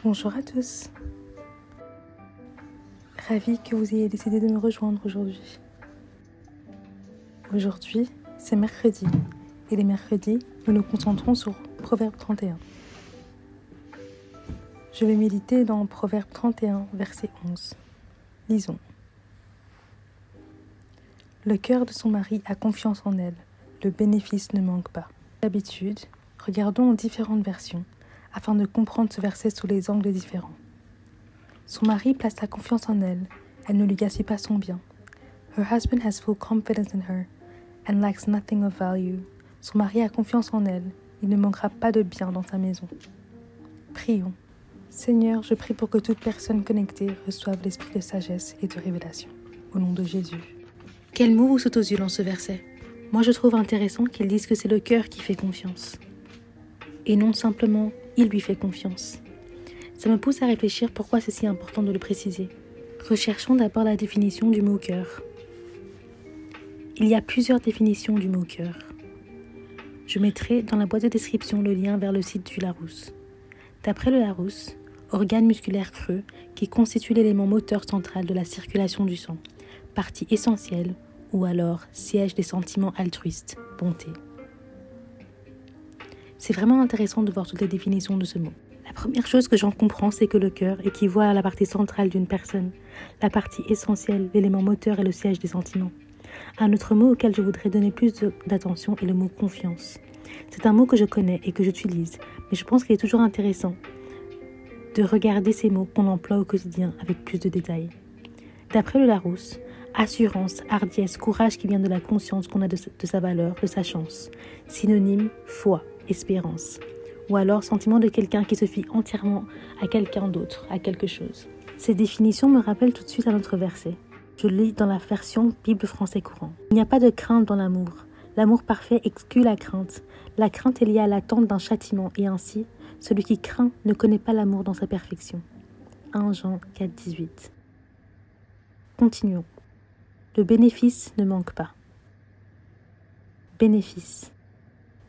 Bonjour à tous, ravie que vous ayez décidé de me rejoindre aujourd'hui. Aujourd'hui, c'est mercredi, et les mercredis, nous nous concentrons sur Proverbe 31. Je vais méditer dans Proverbe 31, verset 11. Lisons. Le cœur de son mari a confiance en elle, le bénéfice ne manque pas. D'habitude, regardons différentes versions, afin de comprendre ce verset sous les angles différents. Son mari place sa confiance en elle, elle ne lui gaspille pas son bien. Her husband has full confidence in her and lacks nothing of value. Son mari a confiance en elle, il ne manquera pas de bien dans sa maison. Prions. Seigneur, je prie pour que toute personne connectée reçoive l'esprit de sagesse et de révélation. Au nom de Jésus. Quel mot vous saute aux yeux dans ce verset? Moi, je trouve intéressant qu'ils disent que c'est le cœur qui fait confiance. Et non simplement, il lui fait confiance. Ça me pousse à réfléchir pourquoi c'est si important de le préciser. Recherchons d'abord la définition du mot cœur. Il y a plusieurs définitions du mot cœur. Je mettrai dans la boîte de description le lien vers le site du Larousse. D'après le Larousse, organe musculaire creux qui constitue l'élément moteur central de la circulation du sang, partie essentielle ou alors siège des sentiments altruistes, bonté. C'est vraiment intéressant de voir toutes les définitions de ce mot. La première chose que j'en comprends, c'est que le cœur équivaut à la partie centrale d'une personne, la partie essentielle, l'élément moteur et le siège des sentiments. Un autre mot auquel je voudrais donner plus d'attention est le mot confiance. C'est un mot que je connais et que j'utilise, mais je pense qu'il est toujours intéressant de regarder ces mots qu'on emploie au quotidien avec plus de détails. D'après le Larousse, assurance, hardiesse, courage qui vient de la conscience qu'on a de sa valeur, de sa chance. Synonyme, foi, espérance. Ou alors sentiment de quelqu'un qui se fie entièrement à quelqu'un d'autre, à quelque chose. Ces définitions me rappellent tout de suite un autre verset. Je lis dans la version Bible français courant. Il n'y a pas de crainte dans l'amour. L'amour parfait exclut la crainte. La crainte est liée à l'attente d'un châtiment et ainsi, celui qui craint ne connaît pas l'amour dans sa perfection. 1 Jean 4, 18. Continuons. Le bénéfice ne manque pas. Bénéfice.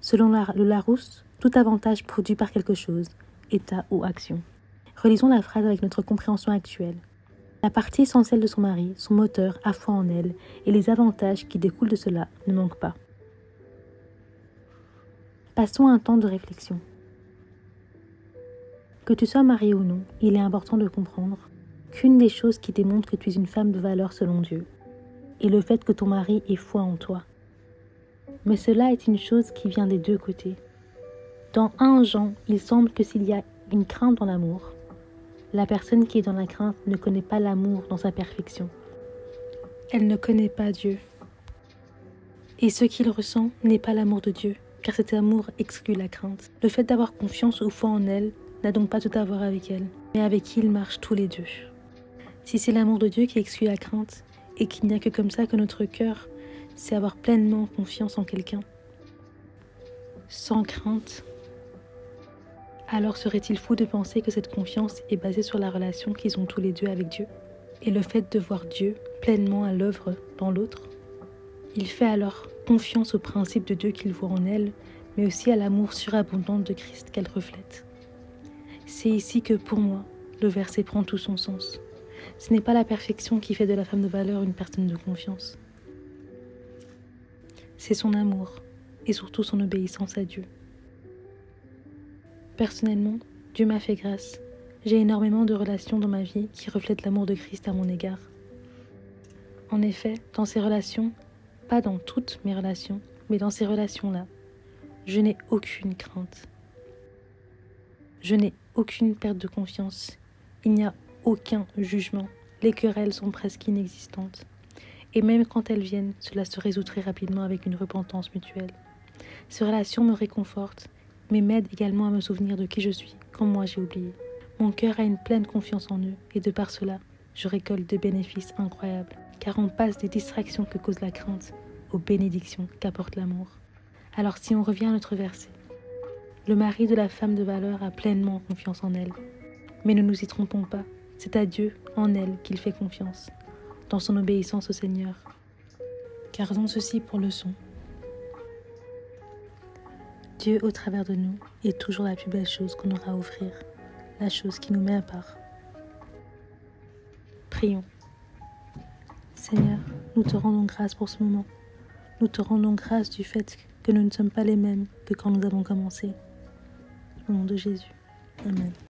Selon le Larousse, tout avantage produit par quelque chose, état ou action. Relisons la phrase avec notre compréhension actuelle. La partie essentielle de son mari, son moteur, a foi en elle, et les avantages qui découlent de cela ne manquent pas. Passons à un temps de réflexion. Que tu sois marié ou non, il est important de comprendre qu'une des choses qui démontre que tu es une femme de valeur selon Dieu est le fait que ton mari ait foi en toi. Mais cela est une chose qui vient des deux côtés. Dans 1 Jean, il semble que s'il y a une crainte dans l'amour, la personne qui est dans la crainte ne connaît pas l'amour dans sa perfection. Elle ne connaît pas Dieu. Et ce qu'il ressent n'est pas l'amour de Dieu, car cet amour exclut la crainte. Le fait d'avoir confiance ou foi en elle n'a donc pas tout à voir avec elle, mais avec qui ils marchent tous les deux. Si c'est l'amour de Dieu qui exclut la crainte, et qu'il n'y a que comme ça que notre cœur sait avoir pleinement confiance en quelqu'un, sans crainte, alors serait-il fou de penser que cette confiance est basée sur la relation qu'ils ont tous les deux avec Dieu et le fait de voir Dieu pleinement à l'œuvre dans l'autre? Il fait alors confiance au principe de Dieu qu'il voit en elle, mais aussi à l'amour surabondant de Christ qu'elle reflète. C'est ici que, pour moi, le verset prend tout son sens. Ce n'est pas la perfection qui fait de la femme de valeur une personne de confiance. C'est son amour et surtout son obéissance à Dieu. Personnellement, Dieu m'a fait grâce. J'ai énormément de relations dans ma vie qui reflètent l'amour de Christ à mon égard. En effet, dans ces relations, pas dans toutes mes relations, mais dans ces relations-là, je n'ai aucune crainte. Je n'ai aucune perte de confiance. Il n'y a aucun jugement. Les querelles sont presque inexistantes. Et même quand elles viennent, cela se résout très rapidement avec une repentance mutuelle. Ces relations me réconfortent, mais m'aident également à me souvenir de qui je suis, quand moi j'ai oublié. Mon cœur a une pleine confiance en eux, et de par cela, je récolte des bénéfices incroyables, car on passe des distractions que cause la crainte aux bénédictions qu'apporte l'amour. Alors si on revient à notre verset, le mari de la femme de valeur a pleinement confiance en elle. Mais ne nous y trompons pas, c'est à Dieu, en elle, qu'il fait confiance, dans son obéissance au Seigneur. Gardons ceci pour leçon. Dieu, au travers de nous, est toujours la plus belle chose qu'on aura à offrir. la chose qui nous met à part. Prions. Seigneur, nous te rendons grâce pour ce moment. Nous te rendons grâce du fait que nous ne sommes pas les mêmes que quand nous avons commencé. Au nom de Jésus. Amen.